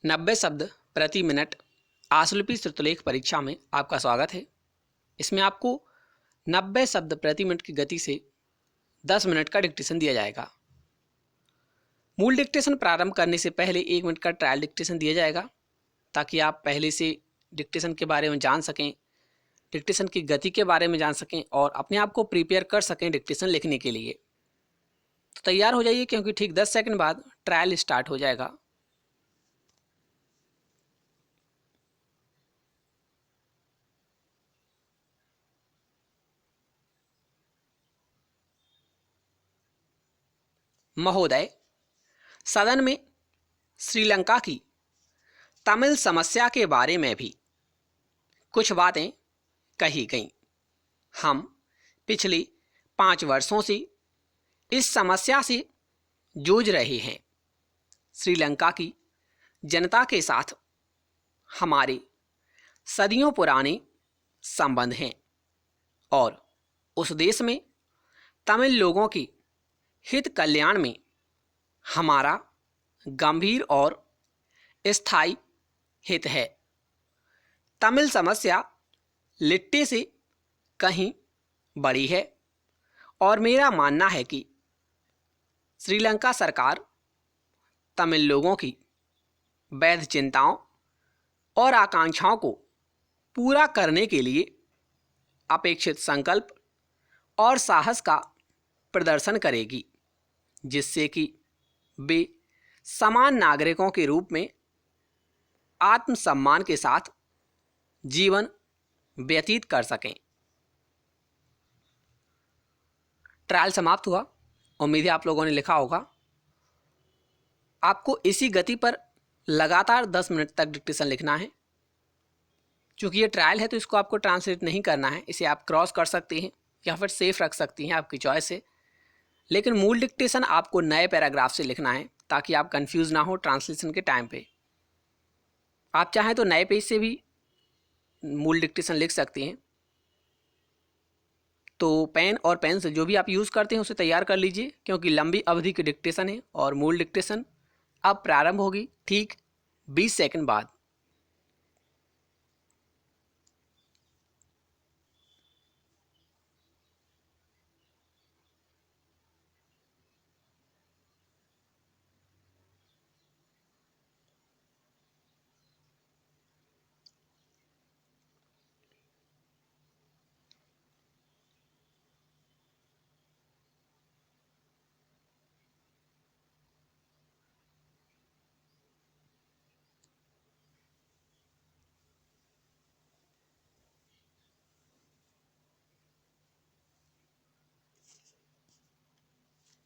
90 शब्द प्रति मिनट आशुलिपि श्रुतलेख परीक्षा में आपका स्वागत है। इसमें आपको 90 शब्द प्रति मिनट की गति से 10 मिनट का डिक्टेशन दिया जाएगा। मूल डिक्टेशन प्रारंभ करने से पहले 1 मिनट का ट्रायल डिक्टेशन दिया जाएगा ताकि आप पहले से डिक्टेशन के बारे में जान सकें, डिक्टेशन की गति के बारे में जान सकें और अपने आप को प्रिपेयर कर सकें डिक्टेशन लिखने के लिए। तो तैयार हो जाइए क्योंकि ठीक 10 सेकंड बाद ट्रायल स्टार्ट हो जाएगा। महोदय, सदन में श्रीलंका की तमिल समस्या के बारे में भी कुछ बातें कही गईं। हम पिछले 5 वर्षों से इस समस्या से जूझ रहे हैं। श्रीलंका की जनता के साथ हमारे सदियों पुराने संबंध हैं और उस देश में तमिल लोगों के हित कल्याण में हमारा गंभीर और स्थायी हित है। तमिल समस्या लिट्टे से कहीं बड़ी है और मेरा मानना है कि श्रीलंका सरकार तमिल लोगों की वैध चिंताओं और आकांक्षाओं को पूरा करने के लिए अपेक्षित संकल्प और साहस का प्रदर्शन करेगी, जिससे कि वे समान नागरिकों के रूप में आत्मसम्मान के साथ जीवन व्यतीत कर सकें। ट्रायल समाप्त हुआ। उम्मीद है आप लोगों ने लिखा होगा। आपको इसी गति पर लगातार 10 मिनट तक डिक्टेशन लिखना है। चूँकि ये ट्रायल है तो इसको आपको ट्रांसलेट नहीं करना है, इसे आप क्रॉस कर सकते हैं या फिर सेफ रख सकती हैं, आपकी चॉइस है। लेकिन मूल डिक्टेशन आपको नए पैराग्राफ से लिखना है ताकि आप कंफ्यूज ना हो ट्रांसलेशन के टाइम पे। आप चाहें तो नए पेज से भी मूल डिक्टेशन लिख सकते हैं। तो पेन और पेंसिल जो भी आप यूज़ करते हैं उसे तैयार कर लीजिए क्योंकि लंबी अवधि की डिक्टेशन है और मूल डिक्टेशन अब प्रारंभ होगी ठीक 20 सेकंड बाद।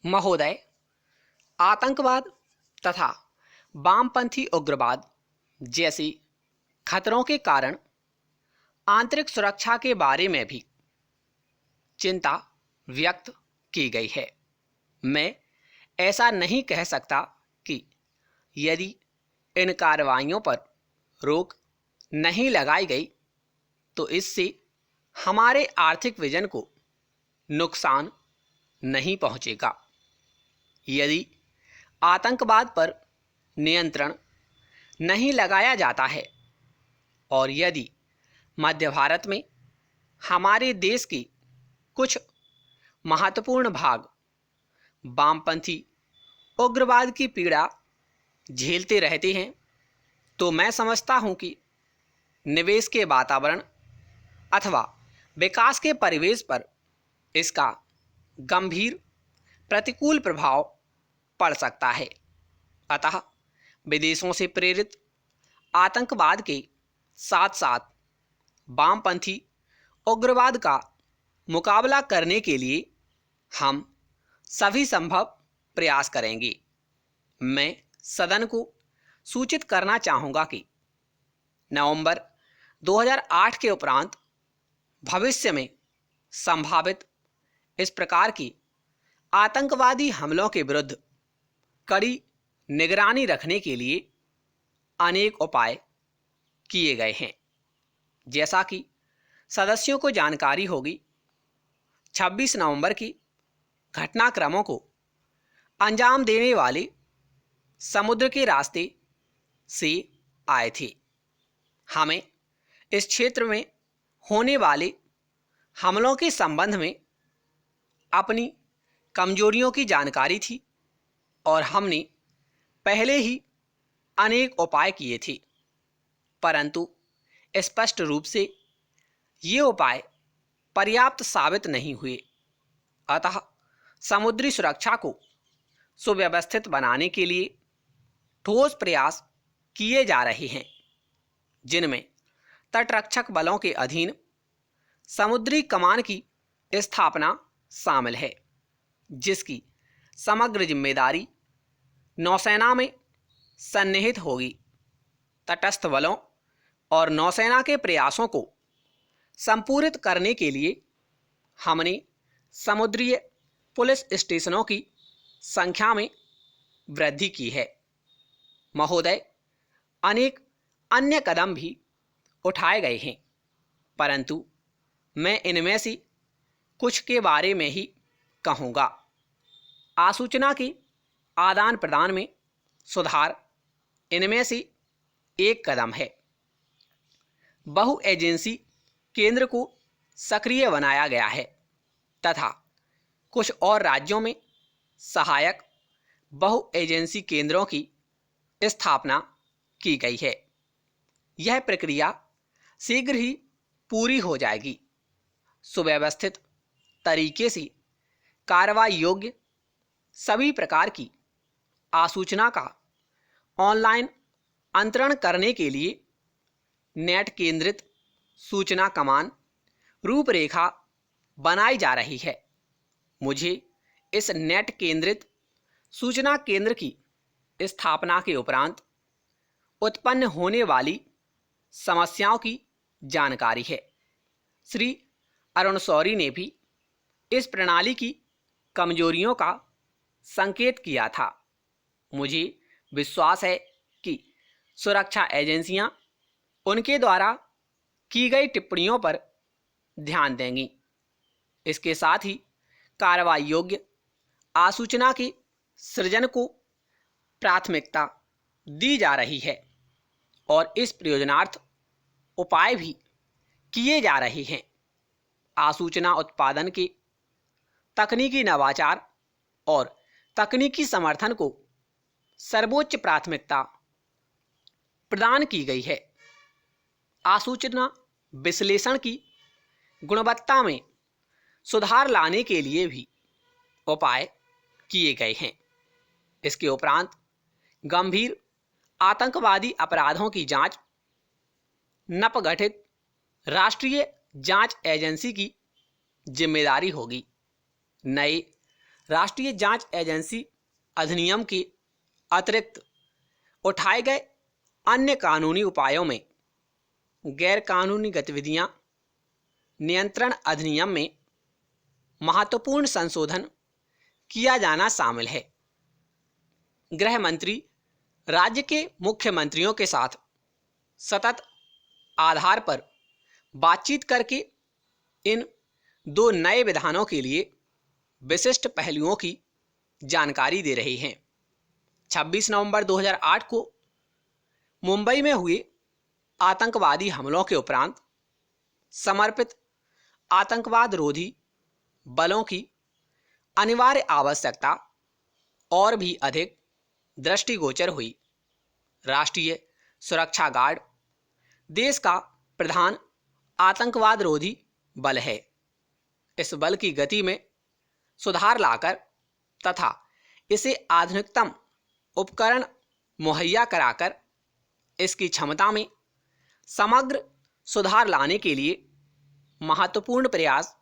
महोदय, आतंकवाद तथा वामपंथी उग्रवाद जैसी खतरों के कारण आंतरिक सुरक्षा के बारे में भी चिंता व्यक्त की गई है। मैं ऐसा नहीं कह सकता कि यदि इन कार्रवाइयों पर रोक नहीं लगाई गई तो इससे हमारे आर्थिक विजन को नुकसान नहीं पहुंचेगा। यदि आतंकवाद पर नियंत्रण नहीं लगाया जाता है और यदि मध्य भारत में हमारे देश की कुछ महत्वपूर्ण भाग वामपंथी उग्रवाद की पीड़ा झेलते रहते हैं तो मैं समझता हूं कि निवेश के वातावरण अथवा विकास के परिवेश पर इसका गंभीर प्रतिकूल प्रभाव पड़ सकता है। अतः विदेशों से प्रेरित आतंकवाद के साथ साथ वामपंथी उग्रवाद का मुकाबला करने के लिए हम सभी संभव प्रयास करेंगे। मैं सदन को सूचित करना चाहूँगा कि नवंबर 2008 के उपरांत भविष्य में संभावित इस प्रकार की आतंकवादी हमलों के विरुद्ध कड़ी निगरानी रखने के लिए अनेक उपाय किए गए हैं। जैसा कि सदस्यों को जानकारी होगी, 26 नवंबर की घटनाक्रमों को अंजाम देने वाले समुद्र के रास्ते से आए थे। हमें इस क्षेत्र में होने वाले हमलों के संबंध में अपनी कमजोरियों की जानकारी थी और हमने पहले ही अनेक उपाय किए थे, परंतु स्पष्ट रूप से ये उपाय पर्याप्त साबित नहीं हुए। अतः समुद्री सुरक्षा को सुव्यवस्थित बनाने के लिए ठोस प्रयास किए जा रहे हैं, जिनमें तटरक्षक बलों के अधीन समुद्री कमान की स्थापना शामिल है, जिसकी समग्र जिम्मेदारी नौसेना में सन्निहित होगी। तटस्थ बलों और नौसेना के प्रयासों को संपूरित करने के लिए हमने समुद्रीय पुलिस स्टेशनों की संख्या में वृद्धि की है। महोदय, अनेक अन्य कदम भी उठाए गए हैं, परंतु मैं इनमें से कुछ के बारे में ही कहूँगा। आसूचना के आदान प्रदान में सुधार इनमें से एक कदम है। बहु एजेंसी केंद्र को सक्रिय बनाया गया है तथा कुछ और राज्यों में सहायक बहु एजेंसी केंद्रों की स्थापना की गई है। यह प्रक्रिया शीघ्र ही पूरी हो जाएगी। सुव्यवस्थित तरीके से कार्रवाई योग्य सभी प्रकार की आसूचना का ऑनलाइन अंतरण करने के लिए नेट केंद्रित सूचना कमान रूपरेखा बनाई जा रही है। मुझे इस नेट केंद्रित सूचना केंद्र की स्थापना के उपरांत उत्पन्न होने वाली समस्याओं की जानकारी है। श्री अरुण शौरी ने भी इस प्रणाली की कमजोरियों का संकेत किया था। मुझे विश्वास है कि सुरक्षा एजेंसियां उनके द्वारा की गई टिप्पणियों पर ध्यान देंगी। इसके साथ ही कार्रवाई योग्य आसूचना के सृजन को प्राथमिकता दी जा रही है और इस प्रयोजनार्थ उपाय भी किए जा रहे हैं। आसूचना उत्पादन के तकनीकी नवाचार और तकनीकी समर्थन को सर्वोच्च प्राथमिकता प्रदान की गई है। आसूचना विश्लेषण की गुणवत्ता में सुधार लाने के लिए भी उपाय किए गए हैं। इसके उपरांत गंभीर आतंकवादी अपराधों की जांच नवगठित राष्ट्रीय जांच एजेंसी की जिम्मेदारी होगी। नए राष्ट्रीय जांच एजेंसी अधिनियम के अतिरिक्त उठाए गए अन्य कानूनी उपायों में गैर कानूनी गतिविधियां नियंत्रण अधिनियम में महत्वपूर्ण संशोधन किया जाना शामिल है। गृह मंत्री राज्य के मुख्यमंत्रियों के साथ सतत आधार पर बातचीत करके इन दो नए विधानों के लिए विशिष्ट पहलुओं की जानकारी दे रहे हैं। 26 नवंबर 2008 को मुंबई में हुए आतंकवादी हमलों के उपरांत समर्पित आतंकवाद रोधी बलों की अनिवार्य आवश्यकता और भी अधिक दृष्टिगोचर हुई। राष्ट्रीय सुरक्षा गार्ड देश का प्रधान आतंकवाद रोधी बल है। इस बल की गति में सुधार लाकर तथा इसे आधुनिकतम उपकरण मुहैया कराकर इसकी क्षमता में समग्र सुधार लाने के लिए महत्वपूर्ण प्रयास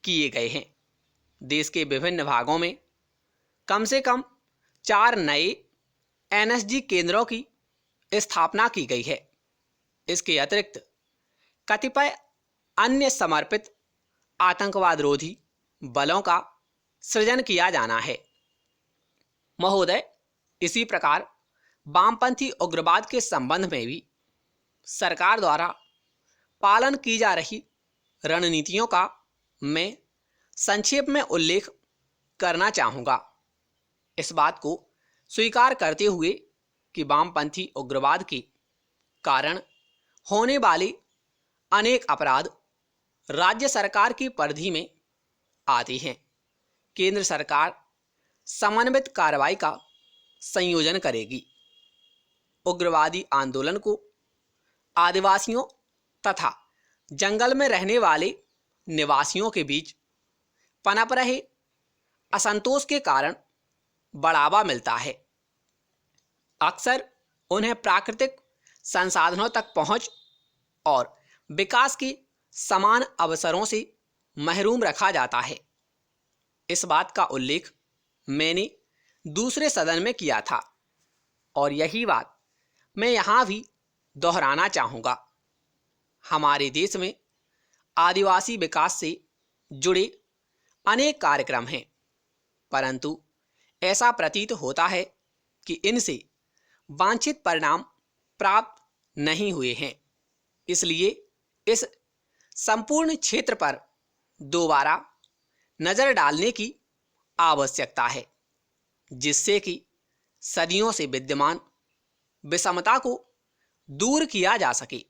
किए गए हैं। देश के विभिन्न भागों में कम से कम 4 नए एनएसजी केंद्रों की स्थापना की गई है। इसके अतिरिक्त कतिपय अन्य समर्पित आतंकवाद रोधी बलों का सृजन किया जाना है। महोदय, इसी प्रकार वामपंथी उग्रवाद के संबंध में भी सरकार द्वारा पालन की जा रही रणनीतियों का मैं संक्षेप में उल्लेख करना चाहूँगा। इस बात को स्वीकार करते हुए कि वामपंथी उग्रवाद के कारण होने वाले अनेक अपराध राज्य सरकार की परिधि में आते हैं। केंद्र सरकार समन्वित कार्रवाई का संयोजन करेगी। उग्रवादी आंदोलन को आदिवासियों तथा जंगल में रहने वाले निवासियों के बीच पनप रहे असंतोष के कारण बढ़ावा मिलता है। अक्सर उन्हें प्राकृतिक संसाधनों तक पहुंच और विकास के समान अवसरों से महरूम रखा जाता है। इस बात का उल्लेख मैंने दूसरे सदन में किया था और यही बात मैं यहाँ भी दोहराना चाहूँगा। हमारे देश में आदिवासी विकास से जुड़े अनेक कार्यक्रम हैं, परंतु ऐसा प्रतीत होता है कि इनसे वांछित परिणाम प्राप्त नहीं हुए हैं। इसलिए इस संपूर्ण क्षेत्र पर दोबारा नज़र डालने की आवश्यकता है, जिससे कि सदियों से विद्यमान विषमता को दूर किया जा सके,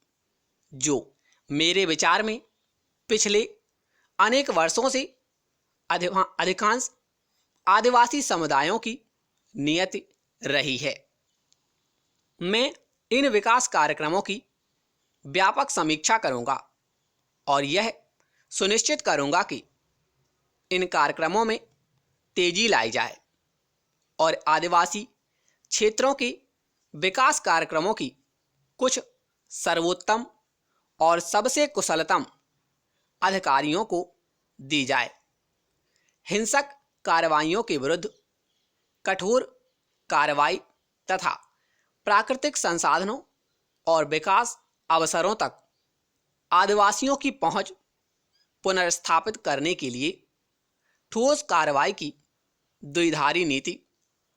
जो मेरे विचार में पिछले अनेक वर्षों से अधिकांश आदिवासी समुदायों की नियति रही है। मैं इन विकास कार्यक्रमों की व्यापक समीक्षा करूंगा और यह सुनिश्चित करूंगा कि इन कार्यक्रमों में तेजी लाई जाए और आदिवासी क्षेत्रों के विकास कार्यक्रमों की कुछ सर्वोत्तम और सबसे कुशलतम अधिकारियों को दी जाए। हिंसक कार्रवाइयों के विरुद्ध कठोर कार्रवाई तथा प्राकृतिक संसाधनों और विकास अवसरों तक आदिवासियों की पहुंच पुनर्स्थापित करने के लिए ठोस कार्रवाई की द्विधारी नीति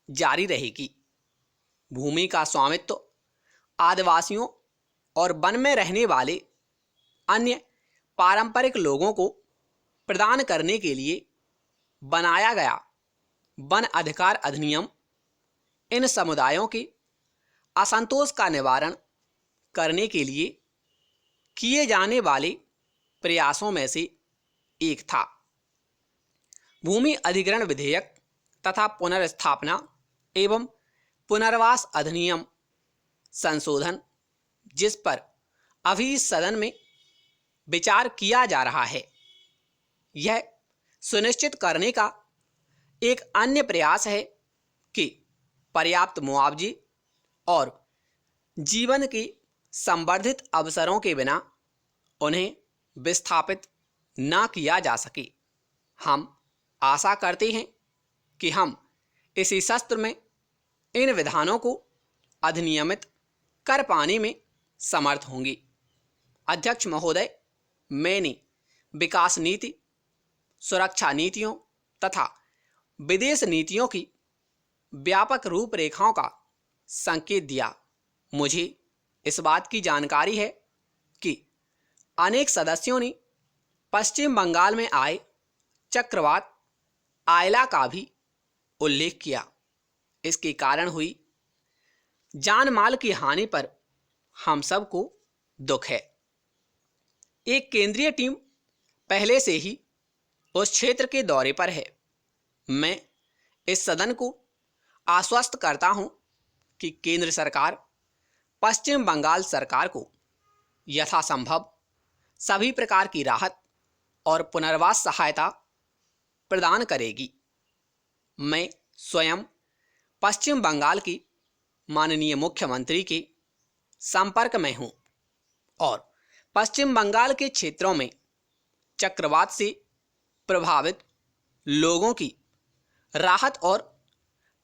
जारी रहेगी। भूमि का स्वामित्व आदिवासियों और वन में रहने वाले अन्य पारंपरिक लोगों को प्रदान करने के लिए बनाया गया वन अधिकार अधिनियम इन समुदायों के असंतोष का निवारण करने के लिए किए जाने वाले प्रयासों में से एक था। भूमि अधिग्रहण विधेयक तथा पुनर्स्थापना एवं पुनर्वास अधिनियम संशोधन, जिस पर अभी इस सदन में विचार किया जा रहा है, यह सुनिश्चित करने का एक अन्य प्रयास है कि पर्याप्त मुआवजे और जीवन के संवर्धित अवसरों के बिना उन्हें विस्थापित न किया जा सके। हम आशा करते हैं कि हम इसी सत्र में इन विधानों को अधिनियमित कर पाने में समर्थ होंगे। अध्यक्ष महोदय, मैंने विकास नीति, सुरक्षा नीतियों तथा विदेश नीतियों की व्यापक रूपरेखाओं का संकेत दिया। मुझे इस बात की जानकारी है कि अनेक सदस्यों ने पश्चिम बंगाल में आए चक्रवात आयला का भी उल्लेख किया। इसके कारण हुई जान माल की हानि पर हम सबको दुख है। एक केंद्रीय टीम पहले से ही उस क्षेत्र के दौरे पर है। मैं इस सदन को आश्वस्त करता हूं कि केंद्र सरकार पश्चिम बंगाल सरकार को यथासंभव सभी प्रकार की राहत और पुनर्वास सहायता प्रदान करेगी। मैं स्वयं पश्चिम बंगाल के माननीय मुख्यमंत्री के संपर्क में हूं और पश्चिम बंगाल के क्षेत्रों में चक्रवात से प्रभावित लोगों की राहत और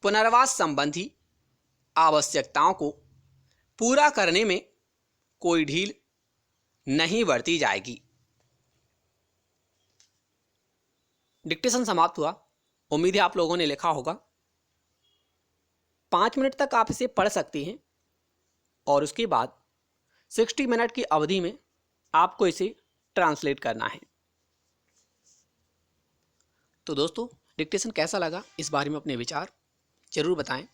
पुनर्वास संबंधी आवश्यकताओं को पूरा करने में कोई ढील नहीं बरती जाएगी। डिक्टेशन समाप्त हुआ। उम्मीद है आप लोगों ने लिखा होगा। 5 मिनट तक आप इसे पढ़ सकते हैं और उसके बाद 60 मिनट की अवधि में आपको इसे ट्रांसलेट करना है। तो दोस्तों, डिक्टेशन कैसा लगा इस बारे में अपने विचार जरूर बताएं।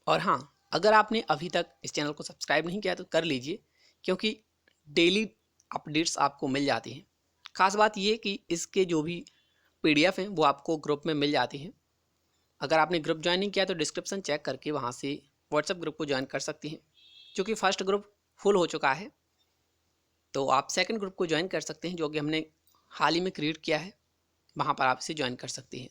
और हाँ, अगर आपने अभी तक इस चैनल को सब्सक्राइब नहीं किया तो कर लीजिए, क्योंकि डेली अपडेट्स आपको मिल जाती हैं। खास बात ये कि इसके जो भी PDF हैं वो आपको ग्रुप में मिल जाती हैं। अगर आपने ग्रुप ज्वाइन नहीं किया तो डिस्क्रिप्शन चेक करके वहाँ से व्हाट्सएप ग्रुप को ज्वाइन कर सकती हैं। क्योंकि फर्स्ट ग्रुप फुल हो चुका है तो आप सेकंड ग्रुप को ज्वाइन कर सकते हैं, जो कि हमने हाल ही में क्रिएट किया है, वहाँ पर आप इसे ज्वाइन कर सकती हैं।